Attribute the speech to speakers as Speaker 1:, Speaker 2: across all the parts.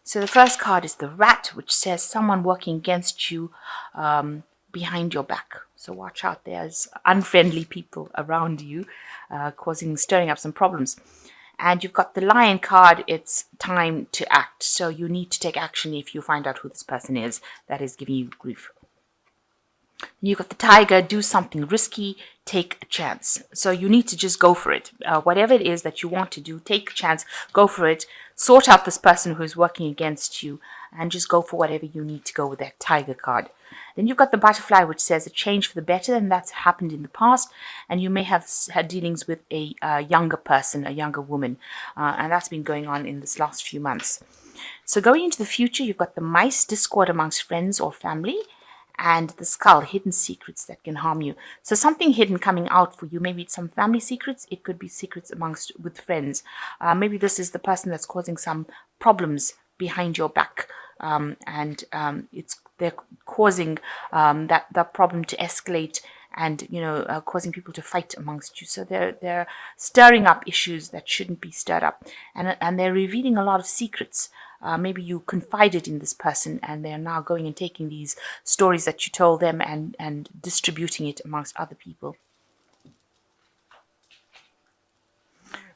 Speaker 1: So the first card is the Rat, which says someone working against you behind your back. So watch out, there's unfriendly people around you stirring up some problems. And you've got the Lion card, it's time to act. So you need to take action if you find out who this person is that is giving you grief. You've got the Tiger, do something risky, take a chance. So you need to just go for it. Whatever it is that you want to do, take a chance, go for it, sort out this person who's working against you, and just go for whatever you need to go with that Tiger card. Then you've got the Butterfly, which says a change for the better, and that's happened in the past, and you may have had dealings with a younger person, a younger woman, and that's been going on in this last few months. So going into the future, you've got the Mice, discord amongst friends or family, and the Skull, hidden secrets that can harm you. So something hidden coming out for you. Maybe it's some family secrets. It could be secrets with friends. Maybe this is the person that's causing some problems behind your back, and they're causing that problem to escalate, and causing people to fight amongst you. So they're stirring up issues that shouldn't be stirred up, and they're revealing a lot of secrets. Maybe you confided in this person, and they're now going and taking these stories that you told them and distributing it amongst other people.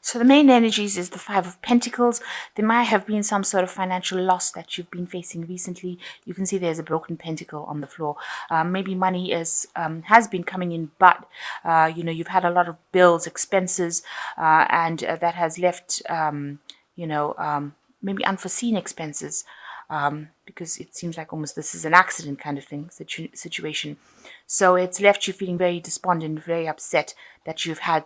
Speaker 1: So the main energies is the Five of Pentacles. There might have been some sort of financial loss that you've been facing recently. You can see there's a broken pentacle on the floor. Maybe money has been coming in, but you've had a lot of bills, expenses, and that has left maybe unforeseen expenses, because it seems like almost this is an accident kind of thing situation. So it's left you feeling very despondent, very upset that you've had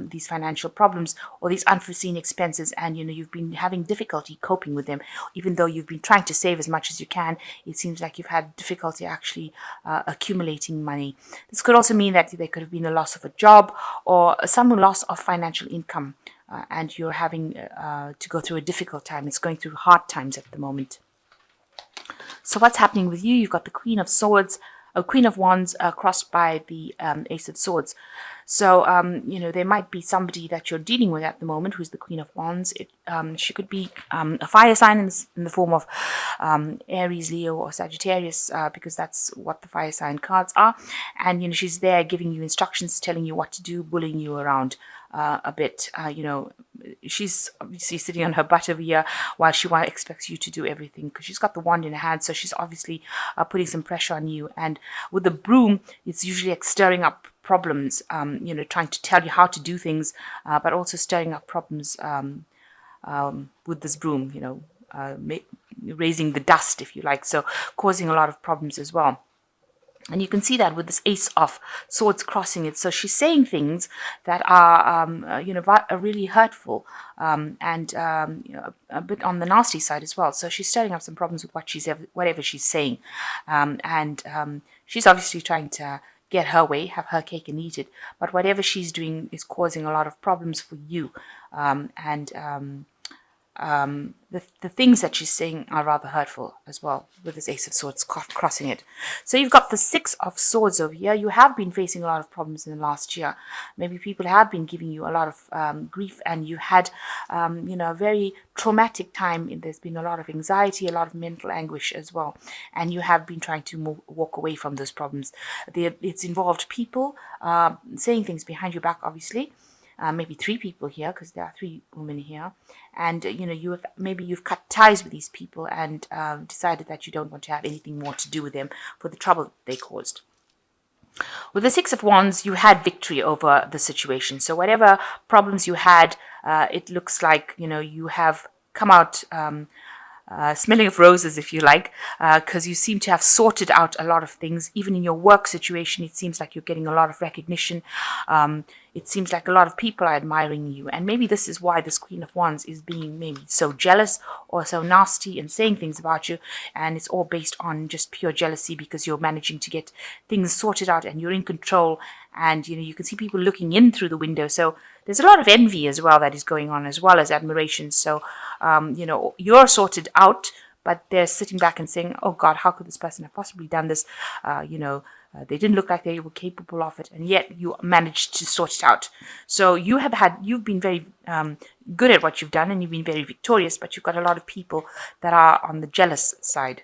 Speaker 1: these financial problems or these unforeseen expenses, and you've been having difficulty coping with them. Even though you've been trying to save as much as you can, it seems like you've had difficulty actually accumulating money. This could also mean that there could have been a loss of a job or some loss of financial income. And you're having to go through a difficult time. It's going through hard times at the moment. So what's happening with you? You've got the Queen of Swords, Queen of Wands crossed by the Ace of Swords. So, there might be somebody that you're dealing with at the moment who's the Queen of Wands. She could be a fire sign in the form of Aries, Leo, or Sagittarius, because that's what the fire sign cards are. And, she's there giving you instructions, telling you what to do, bullying you around a bit. She's obviously sitting on her butt over here while she expects you to do everything, because she's got the wand in her hand. So she's obviously putting some pressure on you. And with the broom, it's usually like stirring up problems, trying to tell you how to do things, but also stirring up problems with this broom, raising the dust, if you like, so causing a lot of problems as well. And you can see that with this Ace of Swords crossing it. So she's saying things that are, really hurtful, and a bit on the nasty side as well. So she's stirring up some problems with whatever she's saying, and she's obviously trying to get her way, have her cake and eat it. But whatever she's doing is causing a lot of problems for you, the things that she's saying are rather hurtful as well, with this Ace of Swords crossing it. So you've got the Six of Swords over here. You have been facing a lot of problems in the last year. Maybe people have been giving you a lot of grief, and you had a very traumatic time. There's been a lot of anxiety, a lot of mental anguish as well, and you have been trying to walk away from those problems. It's involved people saying things behind your back, obviously. Maybe three people here, because there are three women here, and you've cut ties with these people and decided that you don't want to have anything more to do with them for the trouble they caused. With the Six of Wands, you had victory over the situation. So whatever problems you had, it looks like you have come out smelling of roses, if you like, because you seem to have sorted out a lot of things. Even in your work situation, it seems like you're getting a lot of recognition. It seems like a lot of people are admiring you. And maybe this is why this Queen of Wands is being maybe so jealous or so nasty and saying things about you. And it's all based on just pure jealousy, because you're managing to get things sorted out and you're in control. And, you can see people looking in through the window. So there's a lot of envy as well that is going on, as well as admiration. So, you're sorted out, but they're sitting back and saying, oh God, how could this person have possibly done this? They didn't look like they were capable of it, and yet you managed to sort it out. So you've been very good at what you've done, and you've been very victorious, but you've got a lot of people that are on the jealous side.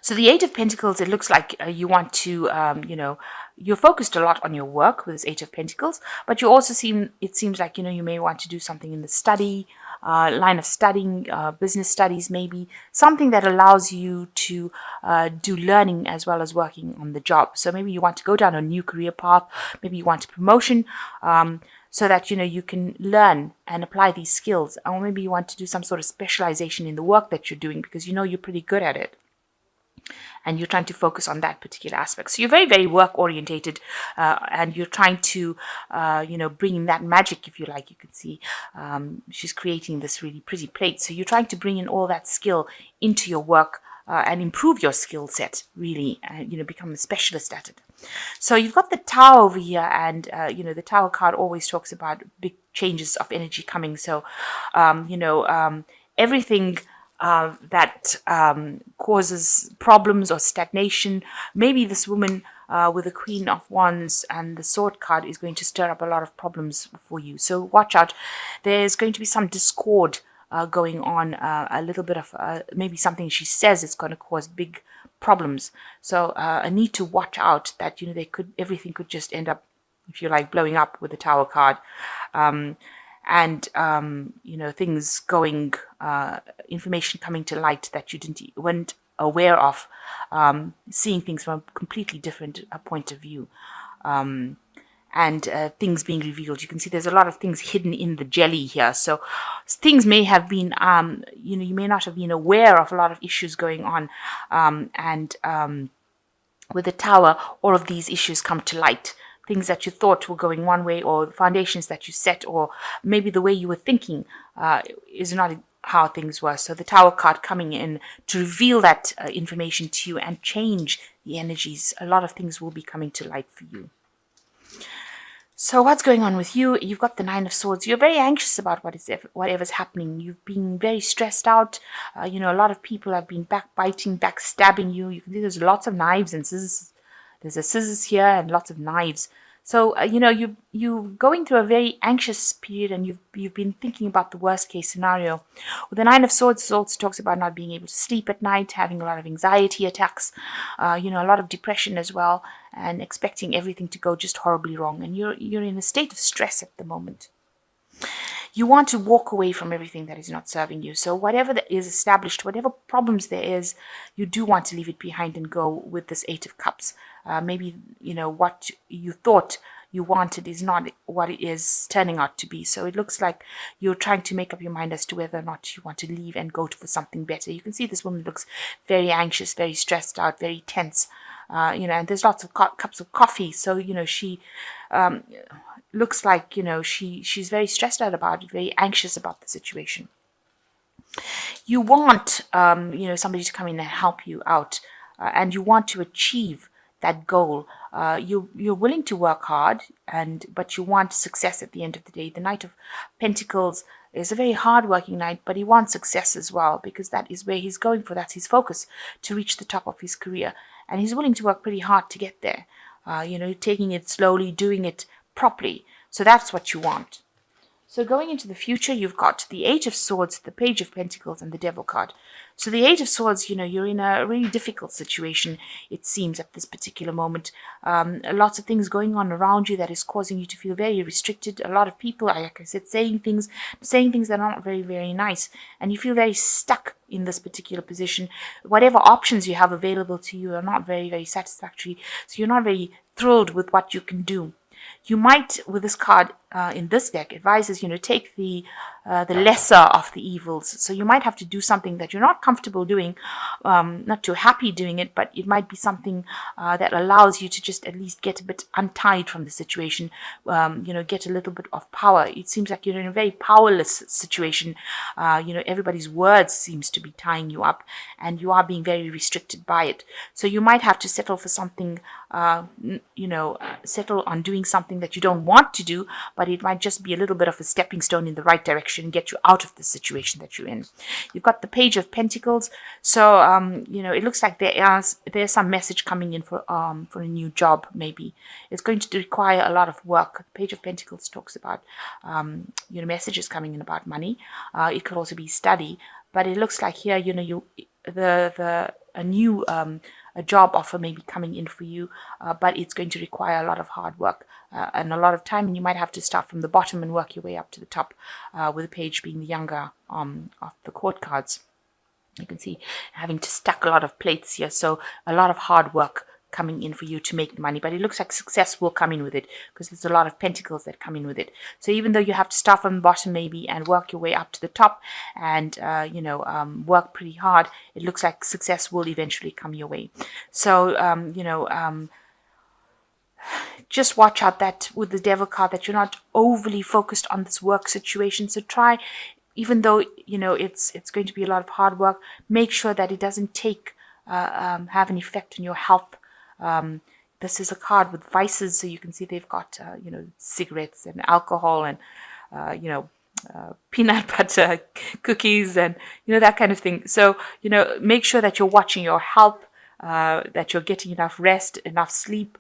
Speaker 1: So the Eight of Pentacles, it looks like you want to, you're focused a lot on your work with this Eight of Pentacles, but it seems like, you may want to do something in the study, line of studying, business studies, maybe something that allows you to do learning as well as working on the job. So maybe you want to go down a new career path, maybe you want a promotion, so that you can learn and apply these skills, or maybe you want to do some sort of specialization in the work that you're doing because you're pretty good at it, and you're trying to focus on that particular aspect. So you're very, very work orientated, and you're trying to, bring in that magic, if you like. You can see she's creating this really pretty plate. So you're trying to bring in all that skill into your work and improve your skill set, really, and become a specialist at it. So you've got the Tower over here, and the Tower card always talks about big changes of energy coming. So everything that causes problems or stagnation. Maybe this woman with the Queen of Wands and the Sword card is going to stir up a lot of problems for you. So watch out. There's going to be some discord going on, a little bit of maybe something she says is going to cause big problems. So I need to watch out that everything could just end up, if you like, blowing up with the Tower card. And things going, information coming to light that you weren't aware of, seeing things from a completely different point of view, and things being revealed. You can see there's a lot of things hidden in the jelly here. So things may have been, you may not have been aware of a lot of issues going on, and with the Tower, all of these issues come to light. Things that you thought were going one way, or foundations that you set, or maybe the way you were thinking is not how things were. So the Tower card coming in to reveal that information to you and change the energies. A lot of things will be coming to light for you. So what's going on with you? You've got the Nine of Swords. You're very anxious about whatever's happening. You've been very stressed out. A lot of people have been backbiting, backstabbing you. You can see there's lots of knives and scissors. There's a scissors here and lots of knives. So, you're going through a very anxious period, and you've been thinking about the worst case scenario. With the Nine of Swords, it also talks about not being able to sleep at night, having a lot of anxiety attacks, a lot of depression as well, and expecting everything to go just horribly wrong. And you're in a state of stress at the moment. You want to walk away from everything that is not serving you. So whatever that is established, whatever problems there is, you do want to leave it behind and go with this Eight of Cups. Maybe, what you thought you wanted is not what it is turning out to be. So it looks like you're trying to make up your mind as to whether or not you want to leave and go for something better. You can see this woman looks very anxious, very stressed out, very tense. And there's lots of cups of coffee. So, she looks like, she's very stressed out about it, very anxious about the situation. You want, somebody to come in and help you out, and you want to achieve that goal. You're willing to work hard, but you want success at the end of the day. The Knight of Pentacles is a very hard-working knight, but he wants success as well, because that is where he's going for. That's his focus, to reach the top of his career. And he's willing to work pretty hard to get there, taking it slowly, doing it properly. So that's what you want. So going into the future, you've got the Eight of Swords, the Page of Pentacles, and the Devil card. So the Eight of Swords, you're in a really difficult situation, it seems, at this particular moment. Lots of things going on around you that is causing you to feel very restricted. A lot of people, like I said, saying things that are not very, very nice. And you feel very stuck in this particular position. Whatever options you have available to you are not very, very satisfactory. So you're not very thrilled with what you can do. You might, with this card in this deck, advises, take the lesser of the evils. So you might have to do something that you're not comfortable doing, not too happy doing it, but it might be something that allows you to just at least get a bit untied from the situation, get a little bit of power. It seems like you're in a very powerless situation. Everybody's words seems to be tying you up, and you are being very restricted by it. So you might have to settle for something, settle on doing something that you don't want to do, but it might just be a little bit of a stepping stone in the right direction and get you out of the situation that you're in. You've got the Page of Pentacles. So, it looks like there's some message coming in for a new job, maybe. It's going to require a lot of work. The Page of Pentacles talks about, messages coming in about money. It could also be study, but it looks like here, a new a job offer may be coming in for you, but it's going to require a lot of hard work and a lot of time, and you might have to start from the bottom and work your way up to the top, with the Page being the younger of the court cards. You can see having to stack a lot of plates here, so a lot of hard work coming in for you to make the money, but it looks like success will come in with it because there's a lot of pentacles that come in with it. So even though you have to start from the bottom maybe and work your way up to the top and work pretty hard, it looks like success will eventually come your way. So just watch out that with the Devil card that you're not overly focused on this work situation. So try, even though it's going to be a lot of hard work, make sure that it doesn't have an effect on your health. This is a card with vices, so you can see they've got cigarettes and alcohol and peanut butter cookies and that kind of thing. So make sure that you're watching your health, that you're getting enough rest, enough sleep.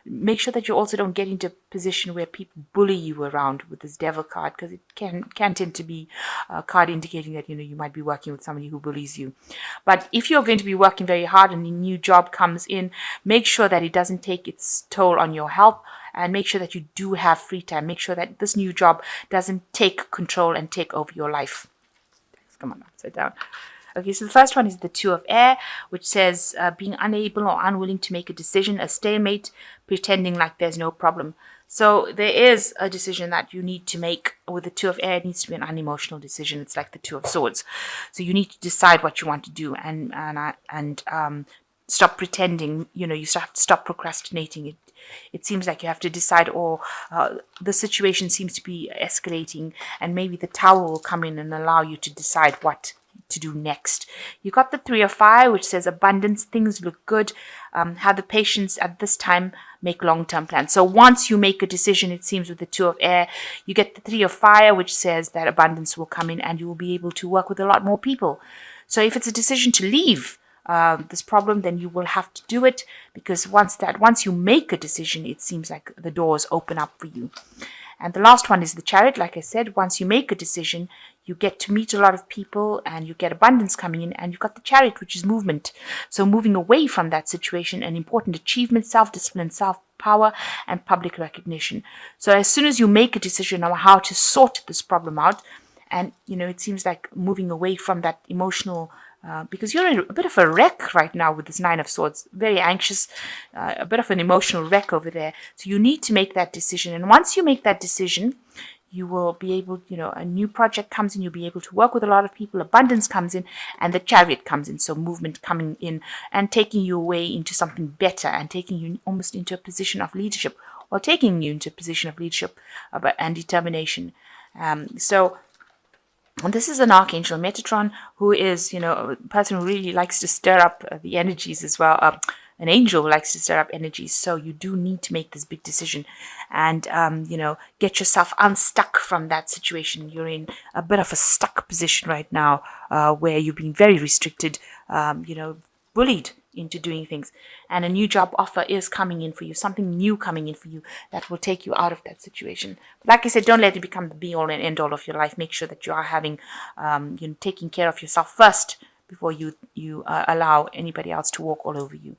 Speaker 1: Make sure that you also don't get into a position where people bully you around with this Devil card, because it can tend to be a card indicating that you might be working with somebody who bullies you. But if you're going to be working very hard and a new job comes in, make sure that it doesn't take its toll on your health, and make sure that you do have free time. Make sure that this new job doesn't take control and take over your life. Come on, upside down. Okay, so the first one is the Two of Air, which says being unable or unwilling to make a decision, a stalemate, pretending like there's no problem. So there is a decision that you need to make. With the Two of Air, it needs to be an unemotional decision. It's like the Two of Swords. So you need to decide what you want to do and stop pretending. You have to stop procrastinating. It seems like you have to decide, or the situation seems to be escalating, and maybe the Tower will come in and allow you to decide what to do next. You got the Three of Fire, which says abundance, things look good. Have the patience at this time, make long-term plans. So once you make a decision, it seems with the Two of Air, you get the Three of Fire, which says that abundance will come in and you will be able to work with a lot more people. So if it's a decision to leave this problem, then you will have to do it, because once you make a decision, it seems like the doors open up for you. And the last one is the Chariot. Like I said, once you make a decision, you get to meet a lot of people and you get abundance coming in, and you've got the Chariot, which is movement. So moving away from that situation, an important achievement, self-discipline, self-power, and public recognition. So as soon as you make a decision on how to sort this problem out, and it seems like moving away from that emotional, because you're in a bit of a wreck right now with this Nine of Swords, very anxious, a bit of an emotional wreck over there. So you need to make that decision. And once you make that decision, you will be able, a new project comes in, you'll be able to work with a lot of people, abundance comes in, and the Chariot comes in. So movement coming in and taking you away into something better, and taking you almost into a position of leadership, or taking you into a position of leadership and determination. And this is an Archangel Metatron, who is, a person who really likes to stir up the energies as well. An angel who likes to stir up energies. So you do need to make this big decision and, get yourself unstuck from that situation. You're in a bit of a stuck position right now, where you've been very restricted, bullied into doing things. And a new job offer is coming in for you, something new coming in for you that will take you out of that situation. But like I said, don't let it become the be-all and end-all of your life. Make sure that you are having, taking care of yourself first before you allow anybody else to walk all over you.